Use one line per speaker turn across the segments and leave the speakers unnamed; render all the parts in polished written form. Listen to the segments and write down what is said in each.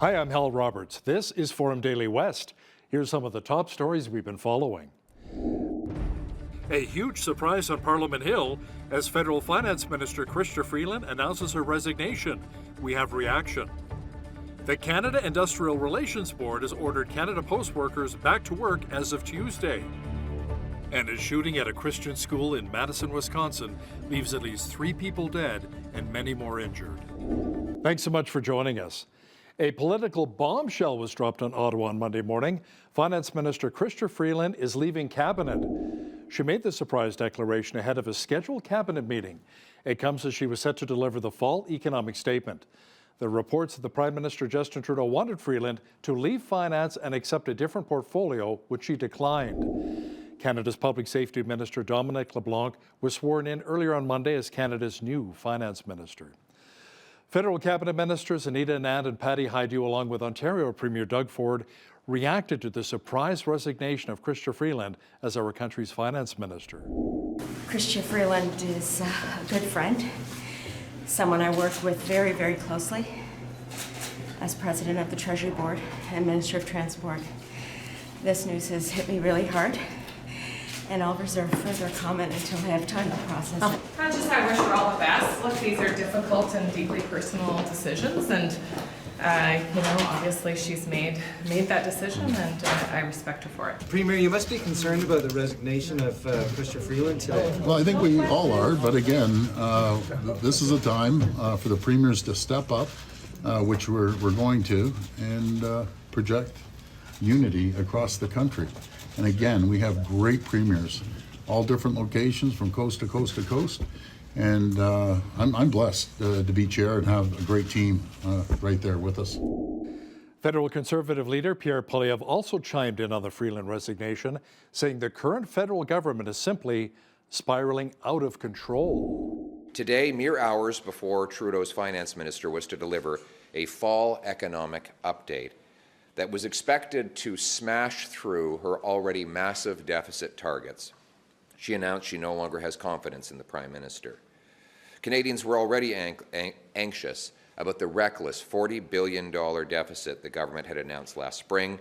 Hi, I'm Hal Roberts. This is Forum Daily West. Here's some of the top stories we've been following. A huge surprise on Parliament Hill as Federal Finance Minister Chrystia Freeland announces her resignation. We have reaction. The Canada Industrial Relations Board has ordered Canada Post workers back to work as of Tuesday. And a shooting at a Christian school in Madison, Wisconsin leaves at least 3 people dead and many more injured. Thanks so much for joining us. A political bombshell was dropped on Ottawa on Monday morning. Finance Minister Chrystia Freeland is leaving cabinet. She made the surprise declaration ahead of a scheduled cabinet meeting. It comes as she was set to deliver the fall economic statement. The reports that the Prime Minister Justin Trudeau wanted Freeland to leave finance and accept a different portfolio, which she declined. Canada's Public Safety Minister Dominic LeBlanc was sworn in earlier on Monday as Canada's new finance minister. Federal Cabinet Ministers Anita Anand and Patty Hajdu, along with Ontario Premier Doug Ford, reacted to the surprise resignation of Chrystia Freeland as our country's finance minister.
Chrystia Freeland is a good friend, someone I work with very, very closely as President of the Treasury Board and Minister of Transport. This news has hit me really hard, and I'll reserve further comment until I have time to process it.
I wish her all the best. Look, these are difficult and deeply personal decisions, and obviously she's made that decision, and I respect her for it.
Premier, you must be concerned about the resignation of Chrystia Freeland today.
Well, I think we all are, but again, this is a time for the premiers to step up, which we're going to, and project unity across the country. And again, we have great premiers, all different locations from coast to coast to coast. And I'm blessed to be chair and have a great team right there with us.
Federal Conservative leader Pierre Poilievre also chimed in on the Freeland resignation, saying the current federal government is simply spiraling out of control.
Today, mere hours before Trudeau's finance minister was to deliver a fall economic update that was expected to smash through her already massive deficit targets, she announced she no longer has confidence in the Prime Minister. Canadians were already anxious about the reckless $40 billion deficit the government had announced last spring,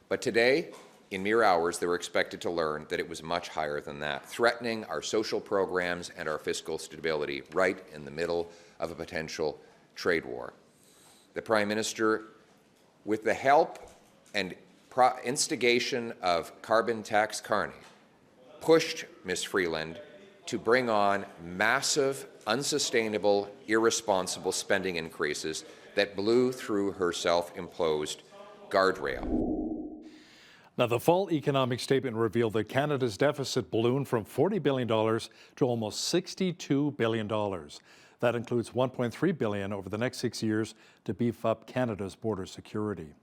but today, in mere hours, they were expected to learn that it was much higher than that, threatening our social programs and our fiscal stability right in the middle of a potential trade war. The Prime Minister, with the help and instigation of carbon tax Carney, pushed Ms. Freeland to bring on massive, unsustainable, irresponsible spending increases that blew through her self-imposed guardrail.
Now, the fall economic statement revealed that Canada's deficit ballooned from $40 billion to almost $62 billion. That includes $1.3 billion over the next 6 years to beef up Canada's border security.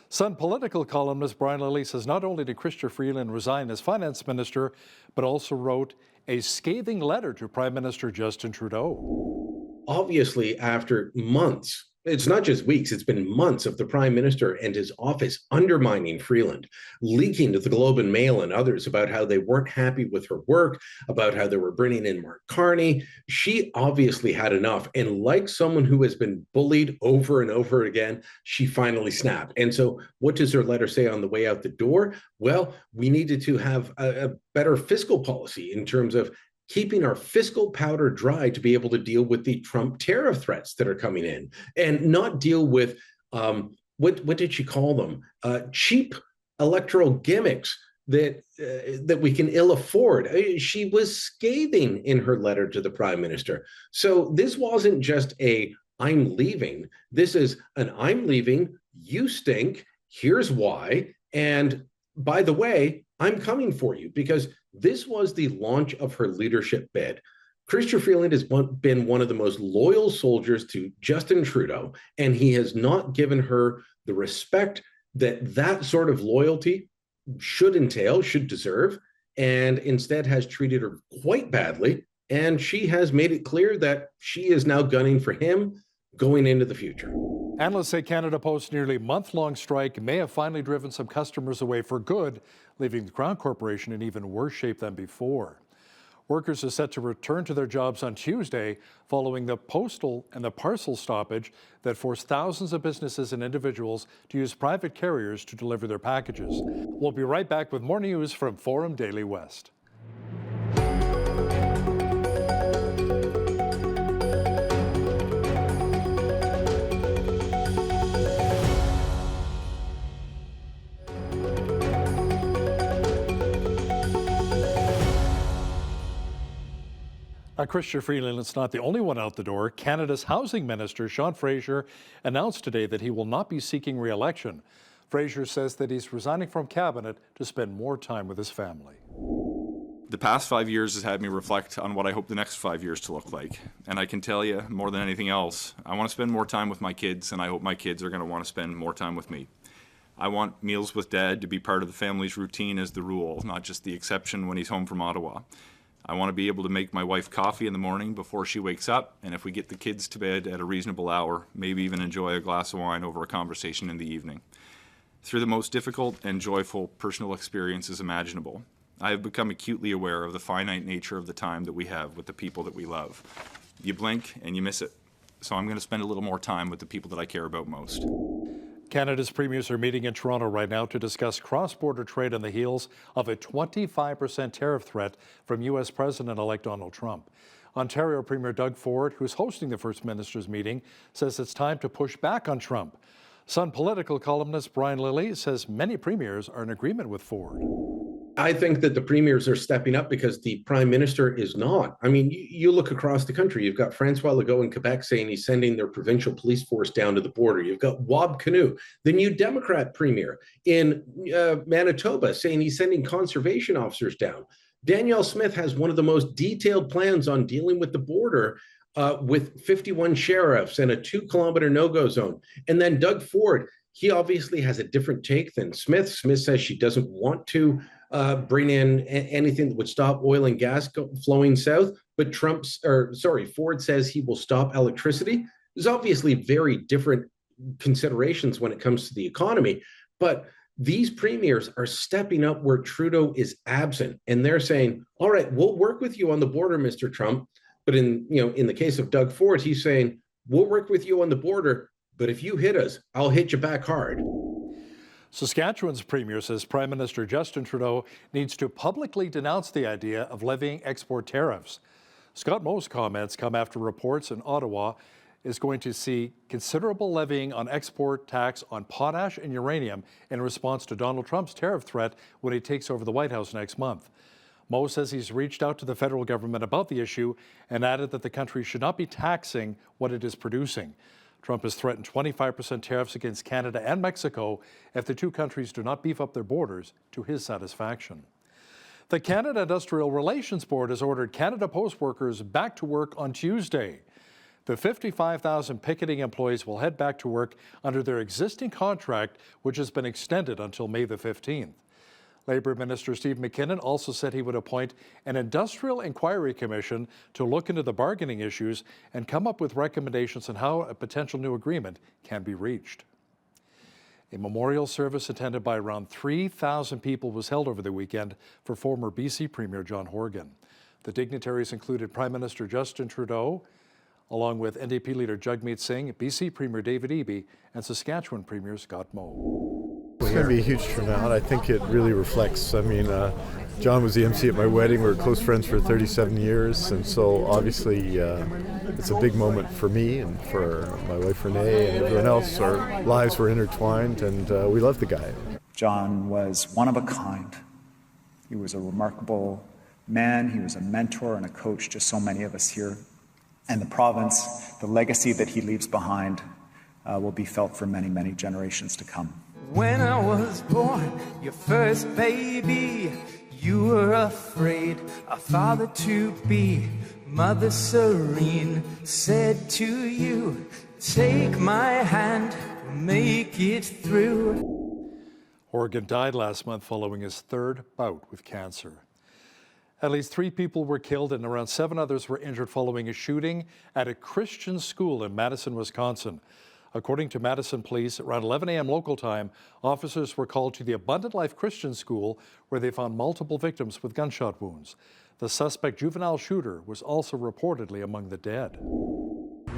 Sun political columnist Brian Lilley says not only did Chrystia Freeland resign as finance minister, but also wrote a scathing letter to Prime Minister Justin Trudeau.
Obviously, after months, it's not just weeks, it's been months of the Prime Minister and his office undermining Freeland, leaking to the Globe and Mail and others about how they weren't happy with her work, about how they were bringing in Mark Carney. She obviously had enough. And like someone who has been bullied over and over again, she finally snapped. And so what does her letter say on the way out the door? Well, we needed to have a better fiscal policy in terms of keeping our fiscal powder dry to be able to deal with the Trump tariff threats that are coming in, and not deal with, what did she call them? Cheap electoral gimmicks that we can ill afford. She was scathing in her letter to the Prime Minister. So this wasn't just a I'm leaving. This is an I'm leaving, you stink, here's why. And by the way, I'm coming for you, because this was the launch of her leadership bid. Chrystia Freeland has been one of the most loyal soldiers to Justin Trudeau, and he has not given her the respect that sort of loyalty should entail, should deserve, and instead has treated her quite badly. And she has made it clear that she is now gunning for him going into the future.
Analysts say Canada Post's nearly month-long strike may have finally driven some customers away for good, leaving the Crown Corporation in even worse shape than before. Workers are set to return to their jobs on Tuesday following the postal and the parcel stoppage that forced thousands of businesses and individuals to use private carriers to deliver their packages. We'll be right back with more news from Forum Daily West. Chrystia Freeland is not the only one out the door. Canada's housing minister, Sean Fraser, announced today that he will not be seeking re-election. Fraser says that he's resigning from cabinet to spend more time with his family.
The past 5 years has had me reflect on what I hope the next 5 years to look like. And I can tell you, more than anything else, I want to spend more time with my kids, and I hope my kids are going to want to spend more time with me. I want meals with Dad to be part of the family's routine as the rule, not just the exception when he's home from Ottawa. I want to be able to make my wife coffee in the morning before she wakes up, and if we get the kids to bed at a reasonable hour, maybe even enjoy a glass of wine over a conversation in the evening. Through the most difficult and joyful personal experiences imaginable, I have become acutely aware of the finite nature of the time that we have with the people that we love. You blink and you miss it. So I'm going to spend a little more time with the people that I care about most.
Canada's premiers are meeting in Toronto right now to discuss cross-border trade on the heels of a 25% tariff threat from U.S. President-elect Donald Trump. Ontario Premier Doug Ford, who's hosting the First Minister's meeting, says it's time to push back on Trump. Sun political columnist Brian Lilley says many premiers are in agreement with Ford.
I think that the premiers are stepping up because the prime minister is not. I mean, you look across the country, you've got Francois Legault in Quebec saying he's sending their provincial police force down to the border. You've got Wab Kinew, the new Democrat premier in Manitoba, saying he's sending conservation officers down. Danielle Smith has one of the most detailed plans on dealing with the border with 51 sheriffs and a 2-kilometer no-go zone. And then Doug Ford, he obviously has a different take than Smith. Smith says she doesn't want to bring in anything that would stop oil and gas flowing south, but Ford says he will stop electricity. There's obviously very different considerations when it comes to the economy, but these premiers are stepping up where Trudeau is absent, and they're saying, all right, we'll work with you on the border, Mr. Trump. But in the case of Doug Ford, he's saying, we'll work with you on the border, but if you hit us, I'll hit you back hard.
Saskatchewan's premier says Prime Minister Justin Trudeau needs to publicly denounce the idea of levying export tariffs. Scott Moe's comments come after reports in Ottawa is going to see considerable levying on export tax on potash and uranium in response to Donald Trump's tariff threat when he takes over the White House next month. Moe says he's reached out to the federal government about the issue and added that the country should not be taxing what it is producing. Trump has threatened 25% tariffs against Canada and Mexico if the two countries do not beef up their borders to his satisfaction. The Canada Industrial Relations Board has ordered Canada Post workers back to work on Tuesday. The 55,000 picketing employees will head back to work under their existing contract, which has been extended until May the 15th. Labour Minister Steve McKinnon also said he would appoint an industrial inquiry commission to look into the bargaining issues and come up with recommendations on how a potential new agreement can be reached. A memorial service attended by around 3,000 people was held over the weekend for former BC Premier John Horgan. The dignitaries included Prime Minister Justin Trudeau, along with NDP leader Jagmeet Singh, BC Premier David Eby, and Saskatchewan Premier Scott Moe.
It's going to be a huge turnout. I think it really reflects. John was the MC at my wedding. We were close friends for 37 years, and so obviously it's a big moment for me and for my wife Renee and everyone else. Our lives were intertwined, and we love the guy.
John was one of a kind. He was a remarkable man. He was a mentor and a coach to so many of us here. And the province, the legacy that he leaves behind will be felt for many, many generations to come.
When I was born, your first baby, you were afraid, a father to be. Mother Serene said to you, take my hand, we'll make it through.
Horgan died last month following his third bout with cancer. At least 3 people were killed and around 7 others were injured following a shooting at a Christian school in Madison, Wisconsin. According to Madison Police, around 11 a.m. local time, officers were called to the Abundant Life Christian School where they found multiple victims with gunshot wounds. The suspect juvenile shooter was also reportedly among the dead.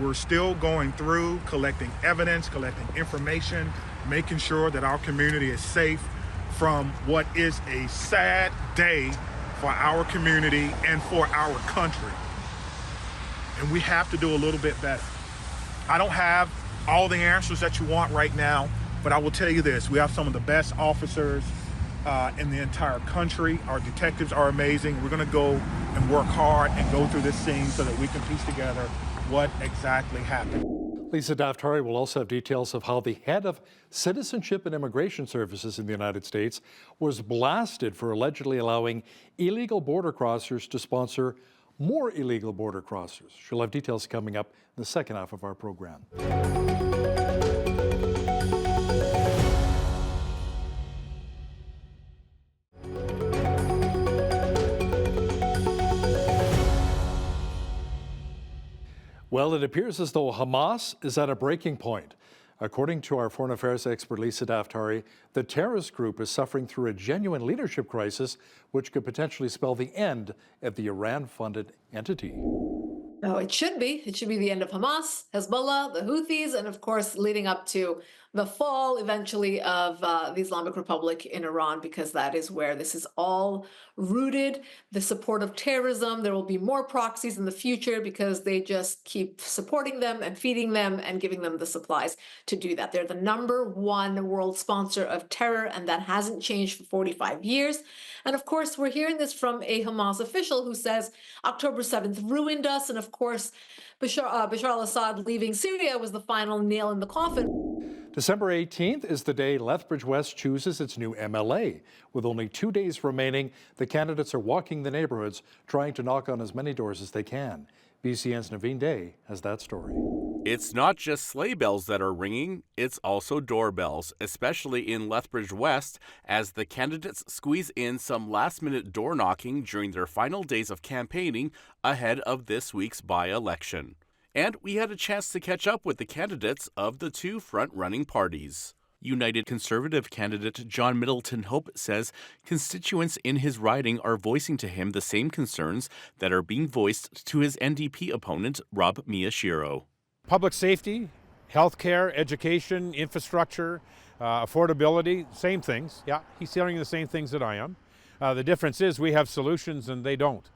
We're still going through, collecting evidence, collecting information, making sure that our community is safe from what is a sad day for our community and for our country. And we have to do a little bit better. I don't have all the answers that you want right now, but I will tell you this, we have some of the best officers in the entire country. Our detectives are amazing. We're gonna go and work hard and go through this scene so that we can piece together what exactly happened.
Lisa Daftari will also have details of how the head of Citizenship and Immigration Services in the United States was blasted for allegedly allowing illegal border crossers to sponsor more illegal border crossers. She'll have details coming up in the second half of our program. Well, it appears as though Hamas is at a breaking point. According to our foreign affairs expert Lisa Daftari, the terrorist group is suffering through a genuine leadership crisis, which could potentially spell the end of the Iran-funded entity.
No, it should be. It should be the end of Hamas, Hezbollah, the Houthis, and of course, leading up to the fall eventually of the Islamic Republic in Iran, because that is where this is all rooted. The support of terrorism. There will be more proxies in the future because they just keep supporting them and feeding them and giving them the supplies to do that. They're the #1 world sponsor of terror, and that hasn't changed for 45 years. And of course, we're hearing this from a Hamas official who says October 7th ruined us. And of course, Bashar al-Assad leaving Syria was the final nail in the coffin.
December 18th is the day Lethbridge West chooses its new MLA. With only 2 days remaining, the candidates are walking the neighborhoods, trying to knock on as many doors as they can. BCN's Naveen Day has that story.
It's not just sleigh bells that are ringing, it's also doorbells, especially in Lethbridge West, as the candidates squeeze in some last-minute door knocking during their final days of campaigning ahead of this week's by-election. And we had a chance to catch up with the candidates of the two front-running parties. United Conservative candidate John Middleton Hope says constituents in his riding are voicing to him the same concerns that are being voiced to his NDP opponent, Rob Miyashiro.
Public safety, healthcare, education, infrastructure, affordability, same things. Yeah, he's hearing the same things that I am. The difference is we have solutions and they don't.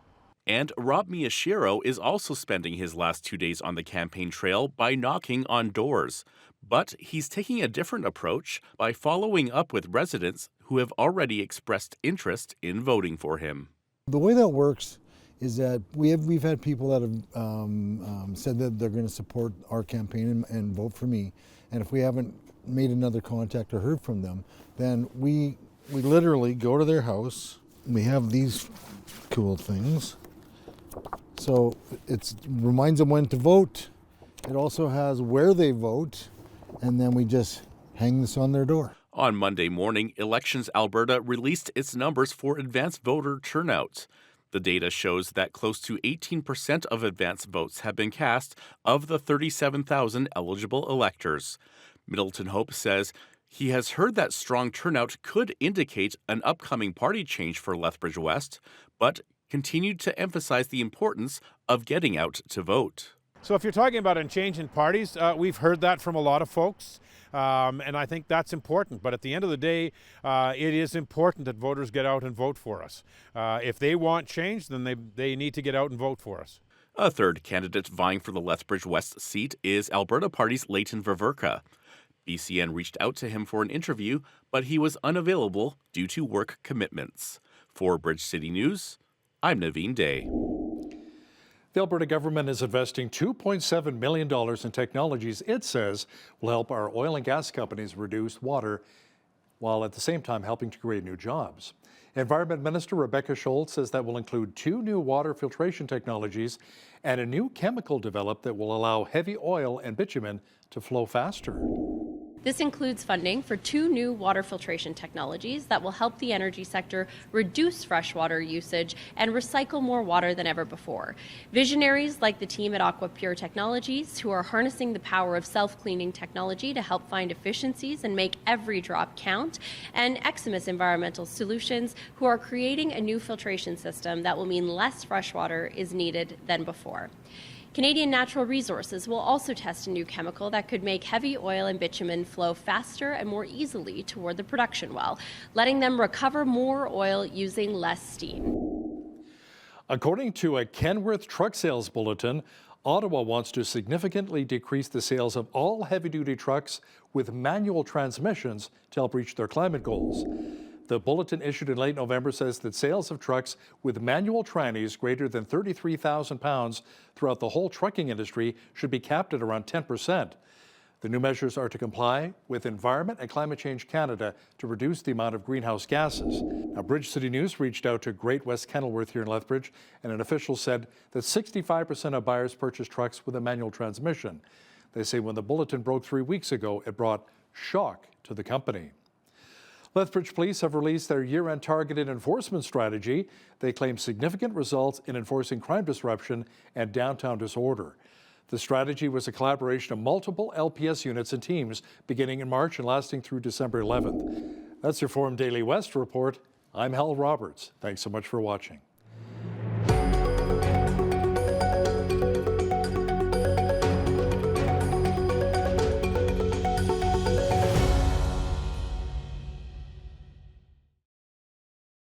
And Rob Miyashiro is also spending his last 2 days on the campaign trail by knocking on doors. But he's taking a different approach by following up with residents who have already expressed interest in voting for him.
The way that works is that we've had people that have said that they're going to support our campaign and vote for me. And if we haven't made another contact or heard from them, then we literally go to their house. We have these cool things. So it reminds them when to vote. It also has where they vote, and then we just hang this on their door.
On Monday morning, Elections Alberta released its numbers for advance voter turnout. The data shows that close to 18% of advance votes have been cast of the 37,000 eligible electors. Middleton Hope says he has heard that strong turnout could indicate an upcoming party change for Lethbridge West, but continued to emphasize the importance of getting out to vote.
So if you're talking about a change in parties, we've heard that from a lot of folks, and I think that's important. But at the end of the day, it is important that voters get out and vote for us. If they want change, then they need to get out and vote for us.
A third candidate vying for the Lethbridge West seat is Alberta Party's Leighton Ververka. BCN reached out to him for an interview, but he was unavailable due to work commitments. For Bridge City News, I'm Naveen Day.
The Alberta government is investing $2.7 million in technologies it says will help our oil and gas companies reduce water, while at the same time helping to create new jobs. Environment Minister Rebecca Schultz says that will include 2 new water filtration technologies and a new chemical developed that will allow heavy oil and bitumen to flow faster.
This includes funding for 2 new water filtration technologies that will help the energy sector reduce freshwater usage and recycle more water than ever before. Visionaries like the team at AquaPure Technologies, who are harnessing the power of self-cleaning technology to help find efficiencies and make every drop count, and Eximus Environmental Solutions, who are creating a new filtration system that will mean less freshwater is needed than before. Canadian Natural Resources will also test a new chemical that could make heavy oil and bitumen flow faster and more easily toward the production well, letting them recover more oil using less steam.
According to a Kenworth truck sales bulletin, Ottawa wants to significantly decrease the sales of all heavy-duty trucks with manual transmissions to help reach their climate goals. The bulletin issued in late November says that sales of trucks with manual trannies greater than 33,000 pounds throughout the whole trucking industry should be capped at around 10%. The new measures are to comply with Environment and Climate Change Canada to reduce the amount of greenhouse gases. Now, Bridge City News reached out to Great West Kenilworth here in Lethbridge, and an official said that 65% of buyers purchased trucks with a manual transmission. They say when the bulletin broke 3 weeks ago, it brought shock to the company. Lethbridge Police have released their year-end targeted enforcement strategy. They claim significant results in enforcing crime disruption and downtown disorder. The strategy was a collaboration of multiple LPS units and teams beginning in March and lasting through December 11th. That's your Forum Daily West report. I'm Hal Roberts. Thanks so much for watching.